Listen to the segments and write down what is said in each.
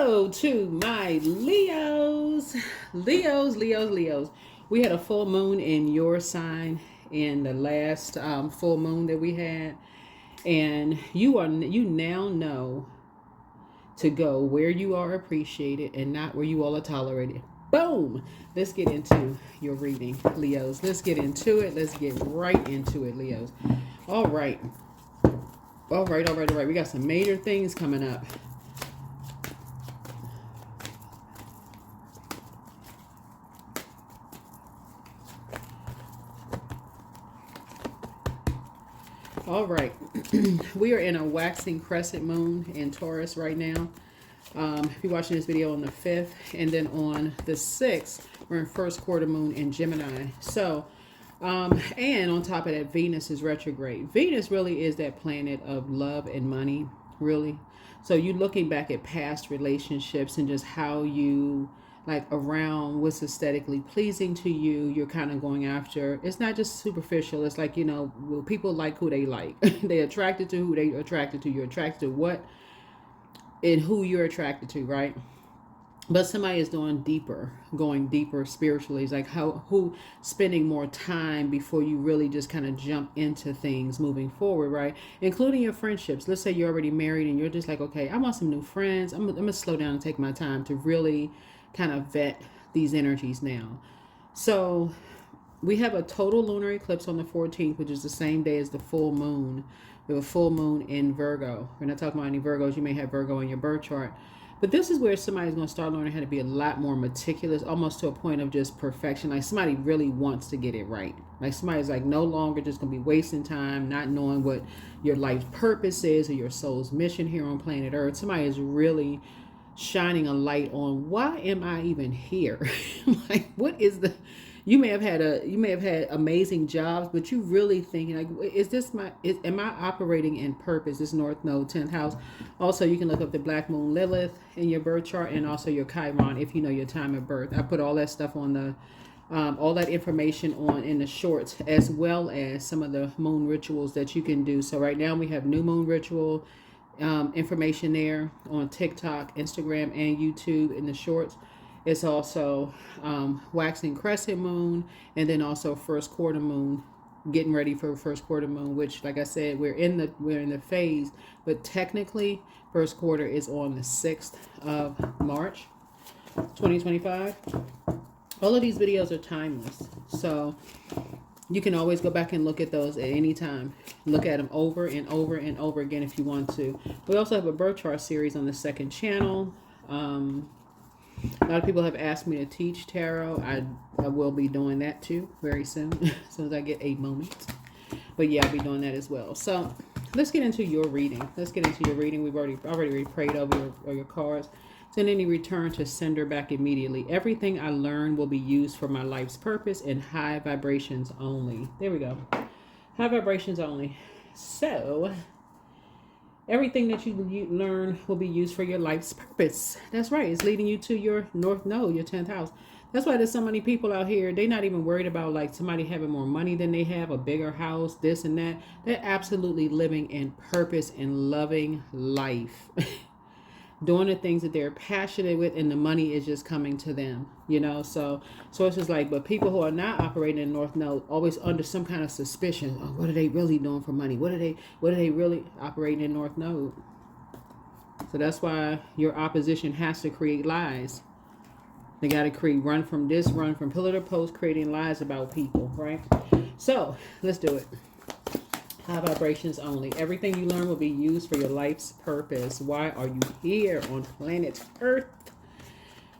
Hello to my Leos. Leos. We had a full moon in your sign in the last full moon that we had. And you now know to go where you are appreciated and not where you all are tolerated. Boom! Let's get into your reading, Leos. Let's get into it. Let's get right into it, Leos. All right. We got some major things coming up. All right. We are in a waxing crescent moon in Taurus right now. If you're watching this video on the 5th, and then on the 6th, we're in first quarter moon in Gemini. So, and on top of that, Venus is retrograde. Venus really is that planet of love and money, really. So you're looking back at past relationships and just how you, like, around what's aesthetically pleasing to you, you're kind of going after. It's not just superficial. It's like, well, people like who they like. They're attracted to who they attracted to. You're attracted to what and who you're attracted to, right? But somebody is going deeper spiritually. It's like who spending more time before you really just kind of jump into things moving forward, right? Including your friendships. Let's say you're already married and you're just like, okay, I want some new friends. I'm gonna slow down and take my time to really kind of vet these energies now. So we have a total lunar eclipse on the 14th, which is the same day as the full moon. We have a full moon in Virgo. We're not talking about any Virgos. You may have Virgo in your birth chart. But this is where somebody's going to start learning how to be a lot more meticulous, almost to a point of just perfection. Like somebody really wants to get it right. Like somebody's like no longer just going to be wasting time, not knowing what your life's purpose is or your soul's mission here on planet Earth. Somebody is really shining a light on why am I even here? Like what is the... You may have had amazing jobs, but you really thinking like, am I operating in purpose? This North Node, 10th house. Also, you can look up the Black Moon Lilith in your birth chart and also your Chiron if you know your time of birth. I put all that stuff on the, all that information on in the shorts, as well as some of the moon rituals that you can do. So right now we have new moon ritual information there on TikTok, Instagram, and YouTube in the shorts. It's also waxing crescent moon, and then also first quarter moon, getting ready for first quarter moon, which, like I said, we're in the phase, but technically first quarter is on the 6th of March 2025. All of these videos are timeless, so you can always go back and look at those at any time. Look at them over and over and over again if you want to. We also have a birth chart series on the 2nd channel. A lot of people have asked me to teach tarot. I will be doing that too very soon, as soon as I get a moment. But yeah, I'll be doing that as well. So let's get into your reading. We've already prayed over your cards. Send any return to sender back immediately. Everything I learn will be used for my life's purpose in high vibrations only. There we go. High vibrations only. So everything that you learn will be used for your life's purpose. That's right. It's leading you to your North Node, your 10th house. That's why there's so many people out here. They're not even worried about like somebody having more money than they have, a bigger house, this and that. They're absolutely living in purpose and loving life. Doing the things that they're passionate with, and the money is just coming to them, so it's just like, but people who are not operating in North Node always under some kind of suspicion. Oh, what are they really doing for money? What are they really operating in North Node? So that's why your opposition has to create lies. They got to run from pillar to post, creating lies about people, right? So let's do it. High vibrations only. Everything you learn will be used for your life's purpose. Why are you here on planet Earth?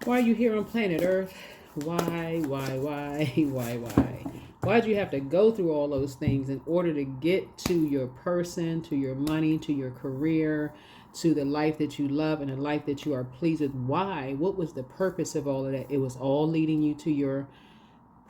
Why are you here on planet Earth? Why? Why'd you have to go through all those things in order to get to your person, to your money, to your career, to the life that you love and the life that you are pleased with? Why? What was the purpose of all of that? It was all leading you to your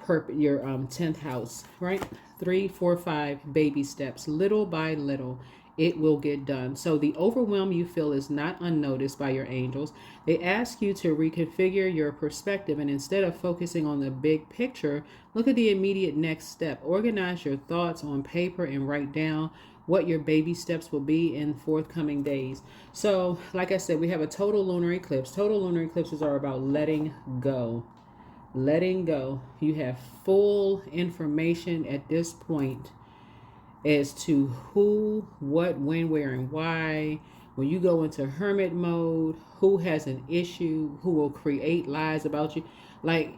10th house, right? 3, 4, 5 baby steps, little by little, it will get done. So the overwhelm you feel is not unnoticed by your angels. They ask you to reconfigure your perspective, and instead of focusing on the big picture, look at the immediate next step. Organize your thoughts on paper and write down what your baby steps will be in forthcoming days. So, like I said, we have a total lunar eclipse. Total lunar eclipses are about letting go. Letting go. You have full information at this point as to who, what, when, where, and why. When you go into hermit mode, who has an issue, who will create lies about you. Like,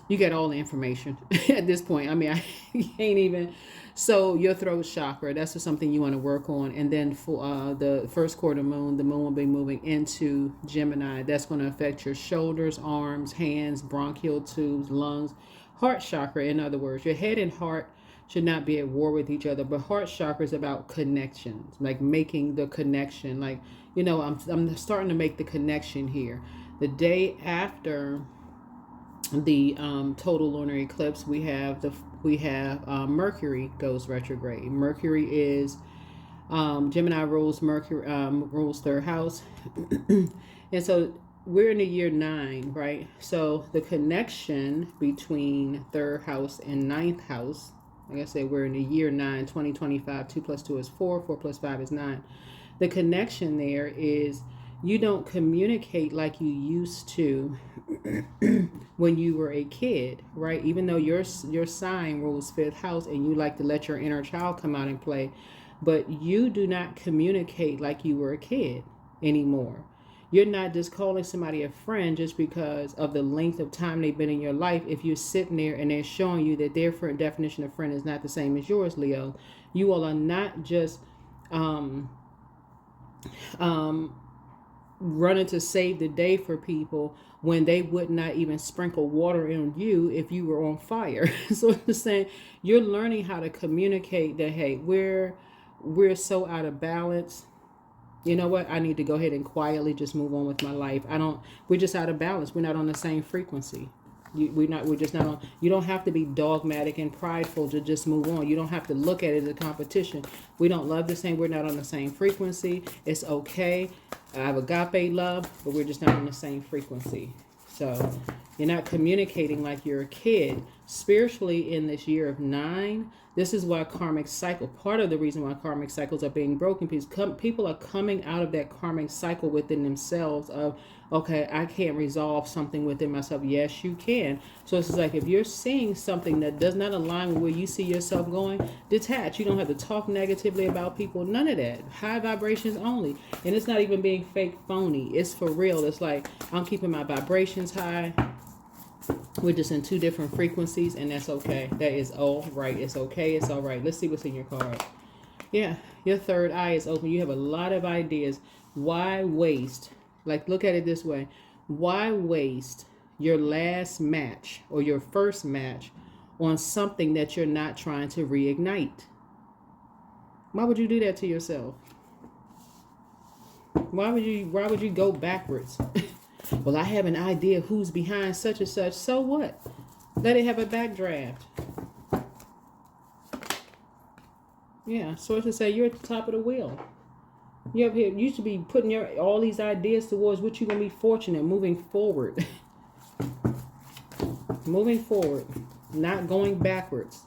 you get all the information at this point. I mean, I can't even. So your throat chakra, that's just something you want to work on. And then for the first quarter moon, the moon will be moving into Gemini. That's going to affect your shoulders, arms, hands, bronchial tubes, lungs, heart chakra. In other words, your head and heart should not be at war with each other. But heart chakra is about connections, like making the connection. Like, you know, I'm starting to make the connection here. The day after the total lunar eclipse, we have Mercury goes retrograde. Mercury is Gemini rules Mercury, rules third house. And so we're in the year 9, right? So the connection between third house and ninth house, like I said, we're in the year 9, 2025. 2 plus 2 is 4. 4 plus 5 is 9. The connection there is you don't communicate like you used to when you were a kid, right? Even though your sign rules 5th house and you like to let your inner child come out and play, but you do not communicate like you were a kid anymore. You're not just calling somebody a friend just because of the length of time they've been in your life. If you're sitting there and they're showing you that their definition of friend is not the same as yours, Leo, you all are not just running to save the day for people when they would not even sprinkle water on you if you were on fire. So I'm saying you're learning how to communicate that, hey, we're so out of balance. You know what? I need to go ahead and quietly just move on with my life. We're just out of balance. We're not on the same frequency. We're just not on. You don't have to be dogmatic and prideful to just move on. You don't have to look at it as a competition. We don't love the same. We're not on the same frequency. It's okay. I have agape love, but we're just not on the same frequency. So you're not communicating like you're a kid. Spiritually, in this year of 9, this is why karmic cycle, part of the reason why karmic cycles are being broken, because people are coming out of that karmic cycle within themselves of, okay, I can't resolve something within myself. Yes, you can. So it's like if you're seeing something that does not align with where you see yourself going, detach. You don't have to talk negatively about people. None of that. High vibrations only. And it's not even being fake phony. It's for real. It's like I'm keeping my vibrations high. We're just in 2 different frequencies, and that's okay. That is all right. It's okay. It's all right. Let's see what's in your card. Yeah, your third eye is open. You have a lot of ideas. Why waste? Like, look at it this way. Why waste your last match or your first match on something that you're not trying to reignite? Why would you do that to yourself? Why would you go backwards? Well, I have an idea who's behind such and such. So what? Let it have a backdraft. Yeah, so to say, you're at the top of the wheel. You should be putting all these ideas towards what you're going to be fortunate moving forward. Moving forward. Not going backwards.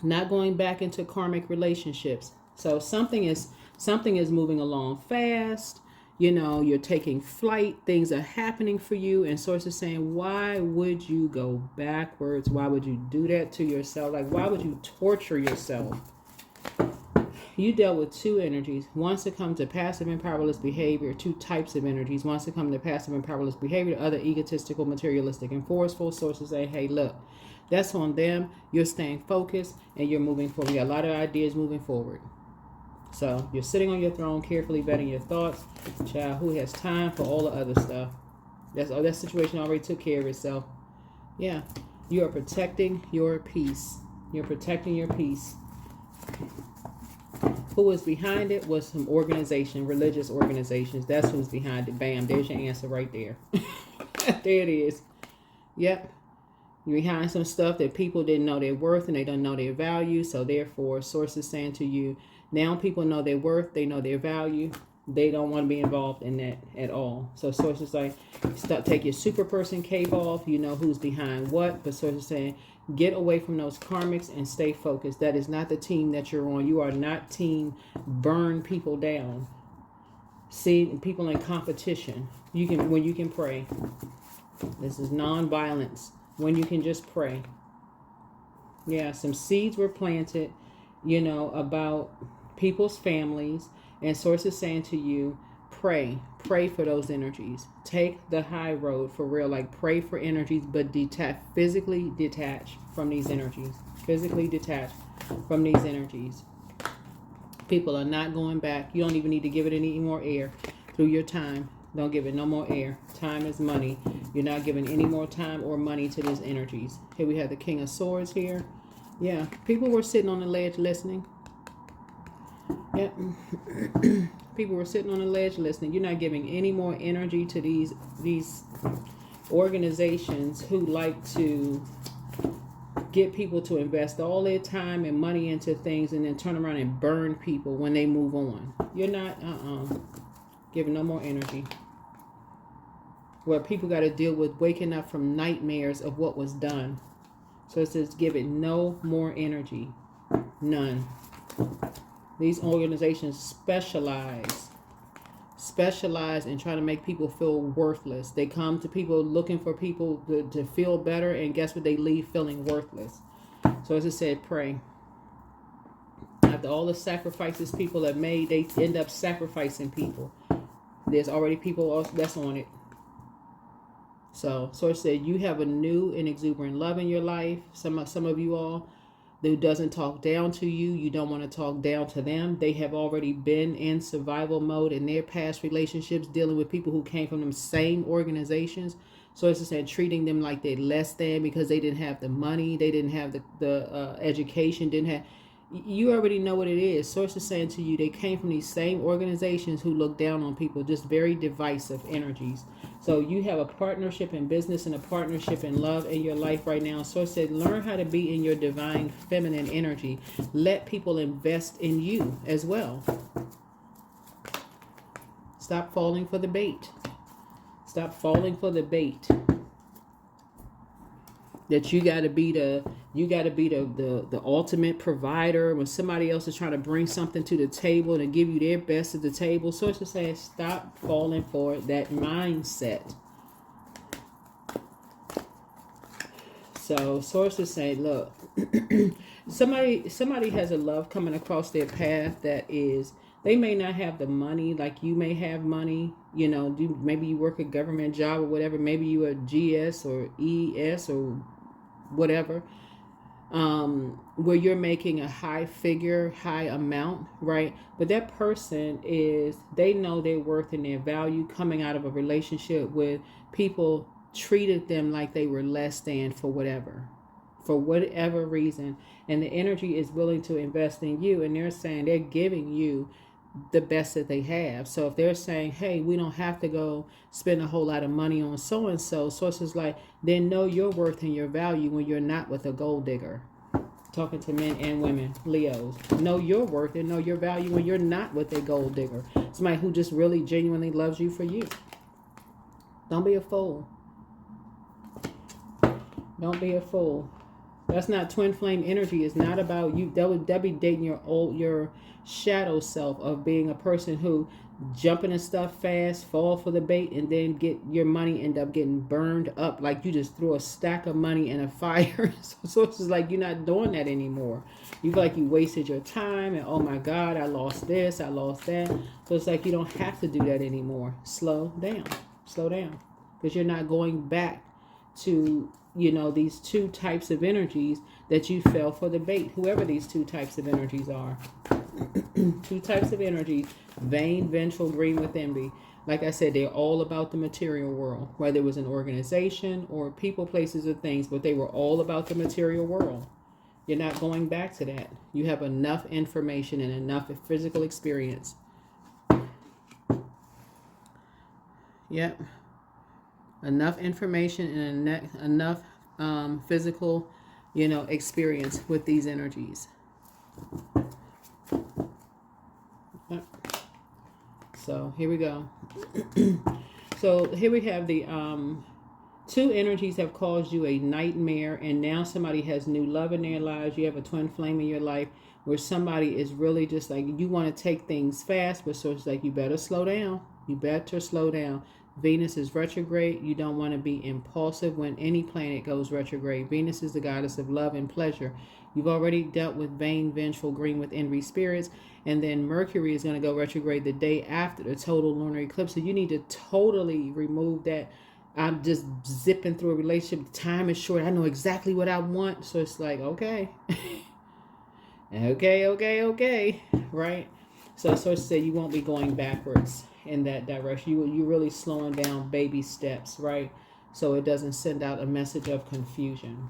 Not going back into karmic relationships. So something is moving along fast. You know, you're taking flight. Things are happening for you. And sources saying, why would you go backwards? Why would you do that to yourself? Like, why would you torture yourself? You dealt with 2 energies. One succumbed to passive and powerless behavior. 2 types of energies. One succumbed to passive and powerless behavior. The other egotistical, materialistic, and forceful. Sources say, hey, look, that's on them. You're staying focused and you're moving forward. You got a lot of ideas moving forward. So you're sitting on your throne, carefully vetting your thoughts. Child, who has time for all the other stuff? That situation already took care of itself. Yeah, you are protecting your peace. You're protecting your peace. Who was behind it was some organization, religious organizations. That's who's behind it. Bam, there's your answer right there. There it is. Yep. You're behind some stuff that people didn't know their worth and they don't know their value. So therefore, sources saying to you, now people know their worth, they know their value. They don't want to be involved in that at all. So Source is like, take your super person cape off. You know who's behind what. But Source is saying, get away from those karmics and stay focused. That is not the team that you're on. You are not team burn people down. See people in competition. When you can pray. This is non-violence. When you can just pray. Yeah, some seeds were planted, you know, about people's families. And Source is saying to you, pray for those energies. Take the high road for real. Like, pray for energies, but physically detach from these energies. Physically detach from these energies. People are not going back. You don't even need to give it any more air through your time. Don't give it no more air. Time is money. You're not giving any more time or money to these energies. Here we have the King of Swords here. Yeah, people were sitting on the ledge listening. Yep. People were sitting on the ledge listening. You're not giving any more energy to these organizations who like to get people to invest all their time and money into things and then turn around and burn people when they move on. You're not giving no more energy. Where people got to deal with waking up from nightmares of what was done. So it says give it no more energy. None. These organizations specialize in trying to make people feel worthless. They come to people looking for people to feel better, and guess what? They leave feeling worthless. So as I said, pray. After all the sacrifices people have made, they end up sacrificing people. There's already people that's on it. So it said you have a new and exuberant love in your life. Some of you all who doesn't talk down to you. You don't want to talk down to them. They have already been in survival mode in their past relationships, dealing with people who came from them same organizations. So it's just treating them like they're less than because they didn't have the money, they didn't have the education, didn't have. You already know what it is. Source is saying to you, they came from these same organizations who look down on people, just very divisive energies. So you have a partnership in business and a partnership in love in your life right now. Source said, learn how to be in your divine feminine energy. Let people invest in you as well. Stop falling for the bait. Stop falling for the bait. That you got to be the ultimate provider when somebody else is trying to bring something to the table and give you their best at the table. So it's just saying, stop falling for that mindset. So Source is saying, look, somebody has a love coming across their path that is, they may not have the money like you may have money. You know, maybe you work a government job or whatever. Maybe you are GS or ES or whatever, where you're making a high amount, right? But that person they know their worth and their value coming out of a relationship with people treated them like they were less than for whatever reason. And the energy is willing to invest in you, and they're saying they're giving you the best that they have. So if they're saying, hey, we don't have to go spend a whole lot of money on so-and-so, sources like, then know your worth and your value when you're not with a gold digger. Talking to men and women, Leos. Know your worth and know your value when you're not with a gold digger. Somebody who just really genuinely loves you for you. Don't be a fool. Don't be a fool. That's not twin flame energy. It's not about you. That be dating your shadow self of being a person who jumping and stuff fast, fall for the bait, and then get your money end up getting burned up. Like you just threw a stack of money in a fire. So it's just like you're not doing that anymore. You feel like you wasted your time and oh my God, I lost this, I lost that. So it's like you don't have to do that anymore. Slow down. Because you're not going back to, these two types of energies that you fell for the bait. Whoever these two types of energies are. Two types of energies, vain, vengeful, green with envy. Like I said, they're all about the material world. Whether it was an organization or people, places, or things, but they were all about the material world. You're not going back to that. You have enough information and enough physical experience. Yep. Enough information and enough physical, experience with these energies. So here we go. So here we have the two energies have caused you a nightmare, and now somebody has new love in their lives. You have a twin flame in your life where somebody is really just like, you want to take things fast, but so it's like, you better slow down. You better slow down. Venus is retrograde. You don't want to be impulsive when any planet goes retrograde. Venus is the goddess of love and pleasure. You've already dealt with vain, vengeful, green with envy spirits. And then Mercury is going to go retrograde the day after the total lunar eclipse. So you need to totally remove that. I'm just zipping through a relationship. Time is short. I know exactly what I want. So it's like, okay. okay. Right? So to say, you won't be going backwards in that direction. You're really slowing down baby steps, right? So it doesn't send out a message of confusion.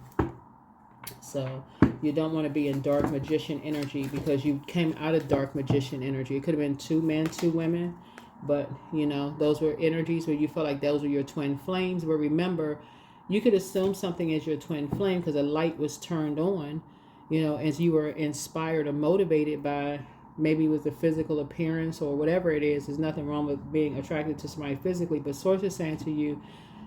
So you don't want to be in dark magician energy, because you came out of dark magician energy. It could have been 2 men, 2 women, but you know, those were energies where you felt like those were your twin flames. But remember, you could assume something as your twin flame because a light was turned on, you know, as you were inspired or motivated by, maybe with the physical appearance or whatever it is. There's nothing wrong with being attracted to somebody physically, but Source is saying to you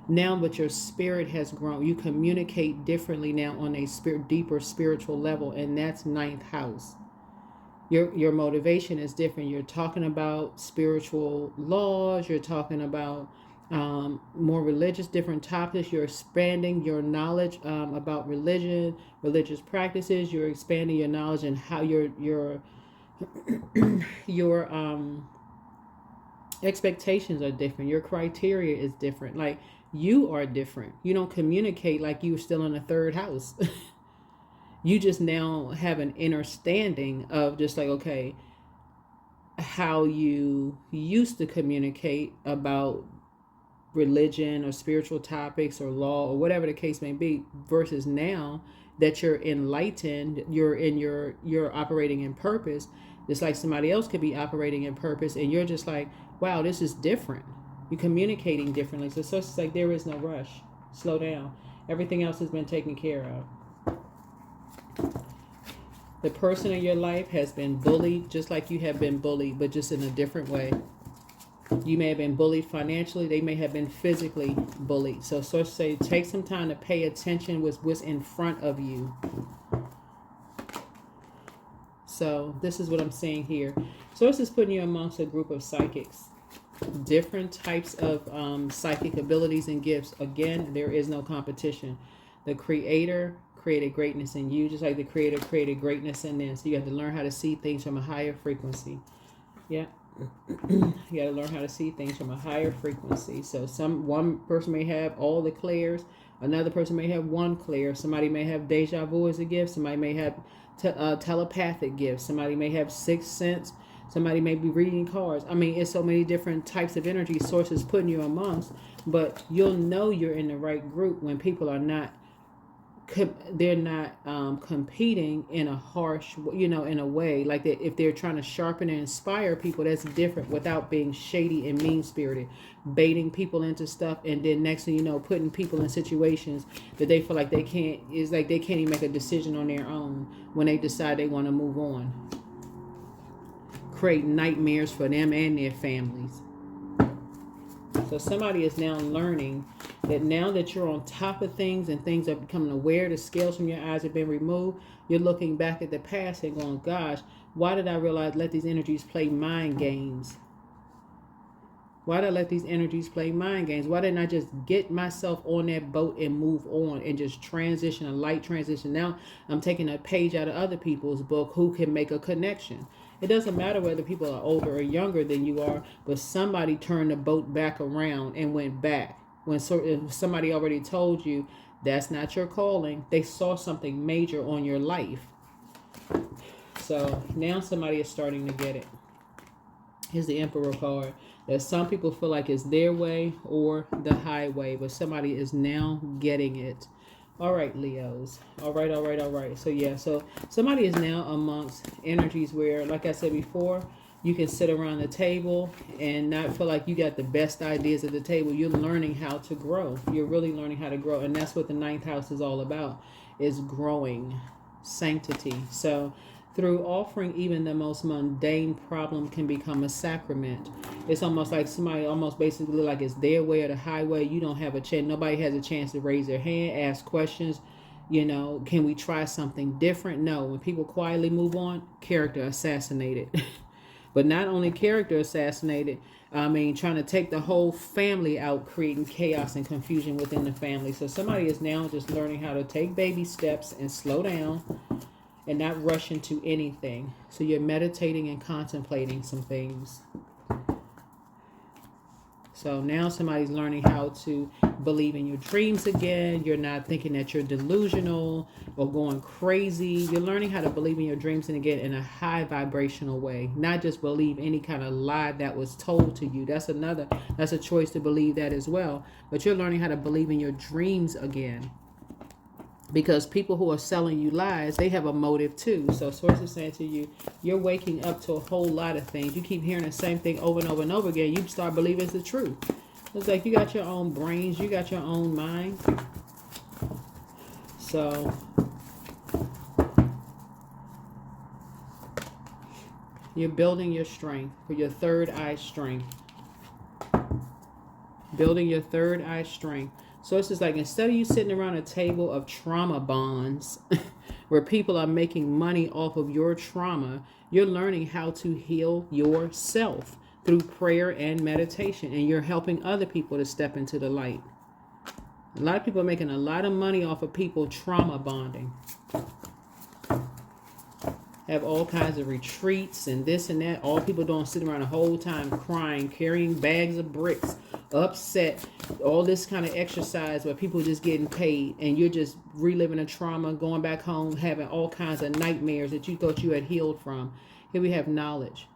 now, but your spirit has grown. You communicate differently now on a deeper spiritual level, and that's ninth house. Your motivation is different. You're talking about spiritual laws. You're talking about more religious, different topics. You're expanding your knowledge about religion, religious practices. You're expanding your knowledge and how your expectations are different. Your criteria is different. Like, you are different. You don't communicate like you were still in the 3rd house. You just now have an understanding of just like, okay, how you used to communicate about religion or spiritual topics or law or whatever the case may be, versus now that you're enlightened, you're operating in purpose. Just like somebody else could be operating in purpose, and you're just like, wow, this is different. You're communicating differently. So it's like, there is no rush. Slow down. Everything else has been taken care of. The person in your life has been bullied, just like you have been bullied, but just in a different way. You may have been bullied financially. They may have been physically bullied. So say, take some time to pay attention with what's in front of you. So this is what I'm saying here. Source is putting you amongst a group of psychics. Different types of psychic abilities and gifts. Again, there is no competition. The Creator created greatness in you, just like the Creator created greatness in them. So you have to learn how to see things from a higher frequency. Yeah. You got to learn how to see things from a higher frequency. So one person may have all the clairs. Another person may have one clair. Somebody may have deja vu as a gift. Somebody may have telepathic gifts. Somebody may have sixth sense. Somebody may be reading cards. I mean, it's so many different types of energy sources putting you amongst. But you'll know you're in the right group when people are not, they're not competing in a harsh, in a way. Like if they're trying to sharpen and inspire people, that's different, without being shady and mean-spirited, baiting people into stuff, and then next thing you know, putting people in situations that they feel like they can't, it's like they can't even make a decision on their own when they decide they want to move on. Create nightmares for them and their families. So somebody is now learning that now that you're on top of things and things are becoming aware, the scales from your eyes have been removed, you're looking back at the past and going, gosh, why did I let these energies play mind games? Why did I let these energies play mind games? Why didn't I just get myself on that boat and move on and just transition, a light transition? Now I'm taking a page out of other people's book who can make a connection. It doesn't matter whether people are older or younger than you are, but somebody turned the boat back around and went back. When somebody already told you that's not your calling, they saw something major on your life. So now somebody is starting to get it. Here's the Emperor card. That some people feel like it's their way or the highway, but somebody is now getting it. All right, Leos. All right. So yeah, so somebody is now amongst energies where, like I said before, you can sit around the table and not feel like you got the best ideas at the table. You're learning how to grow. You're really learning how to grow. And that's what the ninth house is all about, is growing, sanctity. So Through offering, even the most mundane problem can become a sacrament. It's almost like somebody almost basically like it's their way or the highway. You don't have a chance. Nobody has a chance to raise their hand, ask questions. You know, can we try something different? No. When people quietly move on, character assassinated. But not only character assassinated, I mean, trying to take the whole family out, creating chaos and confusion within the family. So somebody is now just learning how to take baby steps and slow down and not rush into anything. So you're meditating and contemplating some things. So now somebody's learning how to believe in your dreams again. You're not thinking that you're delusional or going crazy. You're learning how to believe in your dreams and again in a high vibrational way. Not just believe any kind of lie that was told to you. That's a choice to believe that as well. But you're learning how to believe in your dreams again. Because people who are selling you lies, they have a motive too. So Source is saying to you, you're waking up to a whole lot of things. You keep hearing the same thing over and over and over again. You start believing it's the truth. It's like you got your own brains. You got your own mind. So you're building your strength for your third eye strength. Building your third eye strength. So it's just like instead of you sitting around a table of trauma bonds where people are making money off of your trauma, you're learning how to heal yourself through prayer and meditation. And you're helping other people to step into the light. A lot of people are making a lot of money off of people trauma bonding. Have all kinds of retreats and this and that. All people doing sitting around the whole time crying, carrying bags of bricks, upset, all this kind of exercise where people just getting paid and you're just reliving a trauma, going back home, having all kinds of nightmares that you thought you had healed from. Here we have knowledge.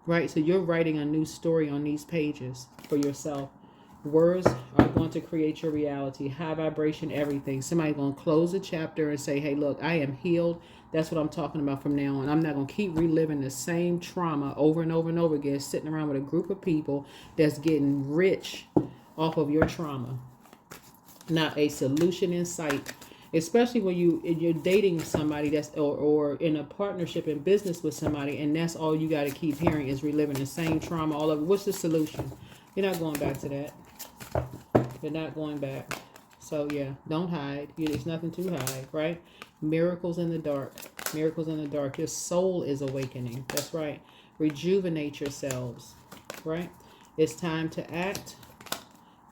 Right? So you're writing a new story on these pages for yourself. Words are going to create your reality. High vibration, everything. Somebody's going to close the chapter and say, hey, look, I am healed. That's what I'm talking about from now on. I'm not going to keep reliving the same trauma over and over and over again, sitting around with a group of people that's getting rich off of your trauma. Not a solution in sight. Especially when you're dating somebody that's or in a partnership in business with somebody, and that's all you got to keep hearing is reliving the same trauma all over. What's the solution? You're not going back to that. You're not going back. So yeah, don't hide. There's nothing to hide, right? Miracles in the dark. Miracles in the dark. Your soul is awakening. That's right. Rejuvenate yourselves, right? It's time to act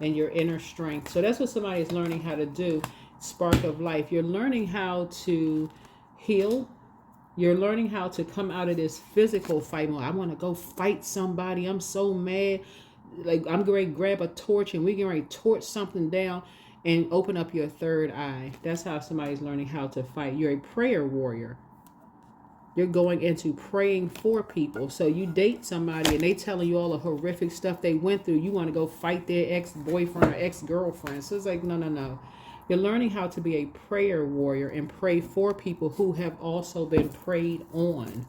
in your inner strength. So that's what somebody is learning how to do. Spark of life. You're learning how to heal. You're learning how to come out of this physical fight. I want to go fight somebody. I'm so mad. Like I'm going to grab a torch and we're going to torch something down and open up your third eye. That's how somebody's learning how to fight. You're a prayer warrior. You're going into praying for people. So you date somebody and they telling you all the horrific stuff they went through. You want to go fight their ex-boyfriend or ex-girlfriend. So it's like, no. You're learning how to be a prayer warrior and pray for people who have also been prayed on.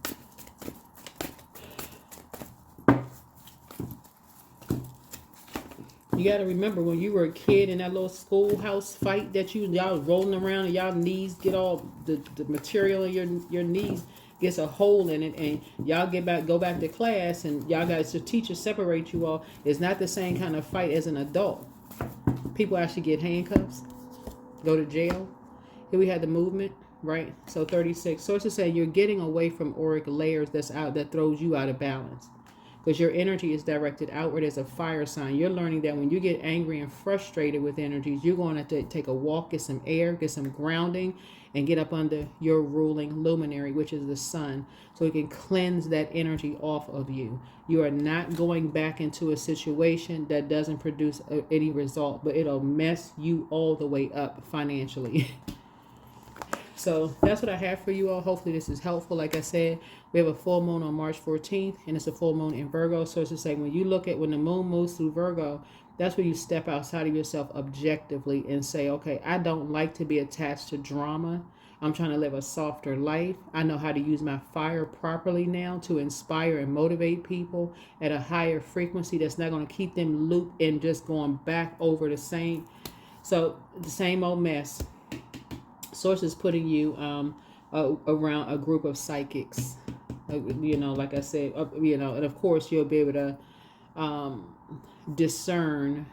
You got to remember when you were a kid in that little schoolhouse fight that y'all rolling around and y'all knees get all the material in your knees gets a hole in it and y'all go back to class and y'all guys, the teacher separate you all. It's not the same kind of fight as an adult. People actually get handcuffs, go to jail. Here we had the movement, right? So 36. Sources say you're getting away from auric layers that throws you out of balance. Because your energy is directed outward as a fire sign. You're learning that when you get angry and frustrated with energies, you're going to have to take a walk, get some air, get some grounding, and get up under your ruling luminary, which is the sun, so it can cleanse that energy off of you. You are not going back into a situation that doesn't produce any result, but it'll mess you all the way up financially. So that's what I have for you all. Hopefully this is helpful. Like I said, we have a full moon on March 14th, and it's a full moon in Virgo. So it's just like when the moon moves through Virgo, that's where you step outside of yourself objectively and say, okay, I don't like to be attached to drama. I'm trying to live a softer life. I know how to use my fire properly now to inspire and motivate people at a higher frequency that's not going to keep them looped and just going back over the same old mess. Source is putting you around a group of psychics. You know, like I said, you know, and of course you'll be able to discern.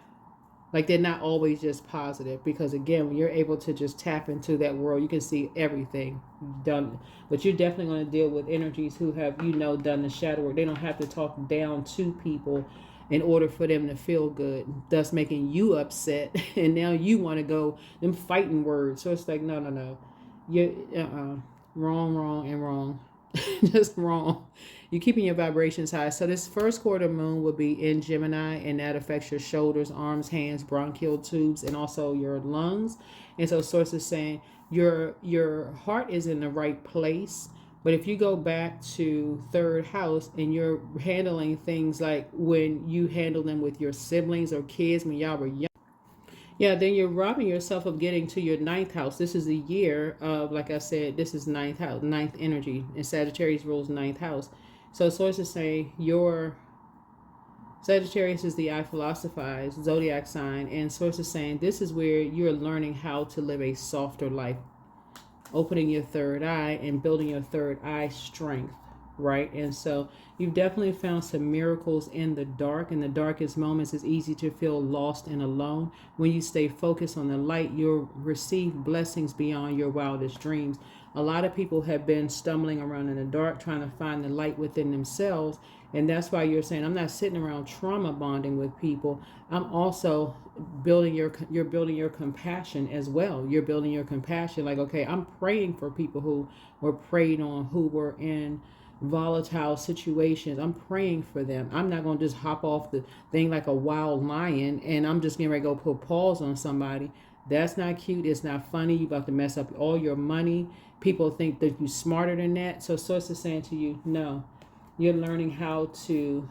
Like, they're not always just positive, because again, when you're able to just tap into that world, you can see everything done. But you're definitely going to deal with energies who have, you know, done the shadow work. They don't have to talk down to people in order for them to feel good, thus making you upset. And now you want to go them fighting words. So it's like, no, you're wrong, wrong, and wrong. Just wrong. You're keeping your vibrations high. So this first quarter moon will be in Gemini, and that affects your shoulders, arms, hands, bronchial tubes, and also your lungs. And so source is saying your heart is in the right place. But if you go back to third house and you're handling things like when you handle them with your siblings or kids when y'all were young, yeah, then you're robbing yourself of getting to your ninth house. This is the year of, like I said, this is ninth house, ninth energy, and Sagittarius rules ninth house. So sources say your Sagittarius is the I philosophize zodiac sign, and sources saying this is where you're learning how to live a softer life, opening your third eye and building your third eye strength, right? And so you've definitely found some miracles in the dark. In the darkest moments, it's easy to feel lost and alone. When you stay focused on the light, you'll receive blessings beyond your wildest dreams. A lot of people have been stumbling around in the dark trying to find the light within themselves. And that's why you're saying, I'm not sitting around trauma bonding with people. I'm also you're building your compassion as well. You're building your compassion. Like, okay, I'm praying for people who were preyed on, who were in volatile situations. I'm praying for them. I'm not going to just hop off the thing like a wild lion and I'm just getting ready to go put paws on somebody. That's not cute. It's not funny. You're about to mess up all your money. People think that you're smarter than that. So source is saying to you, no, you're learning how to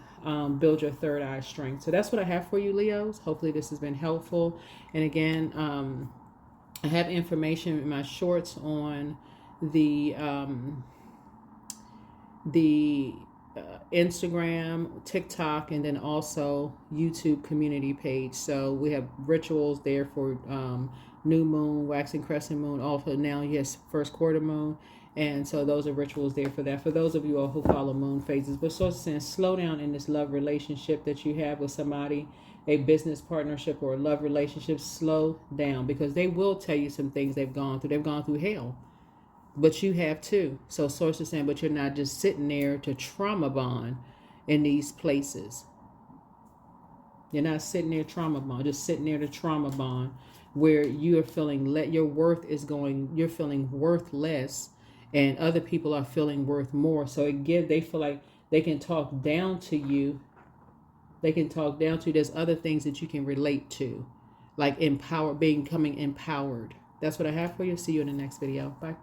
build your third eye strength. So that's what I have for you, Leos. Hopefully this has been helpful. And again, I have information in my shorts on the Instagram, TikTok, and then also YouTube community page. So we have rituals there for new moon, waxing crescent moon. Also now, yes, first quarter moon. And so those are rituals there for that. For those of you all who follow moon phases. But so it's saying slow down in this love relationship that you have with somebody, a business partnership or a love relationship. Slow down, because they will tell you some things they've gone through. They've gone through hell. But you have too. So source is saying, but you're not just sitting there to trauma bond in these places. You're not sitting there trauma bond, just sitting there to trauma bond where you are feeling your worth is going, you're feeling worthless and other people are feeling worth more. So they feel like they can talk down to you. They can talk down to you. There's other things that you can relate to, like becoming empowered. That's what I have for you. See you in the next video. Bye.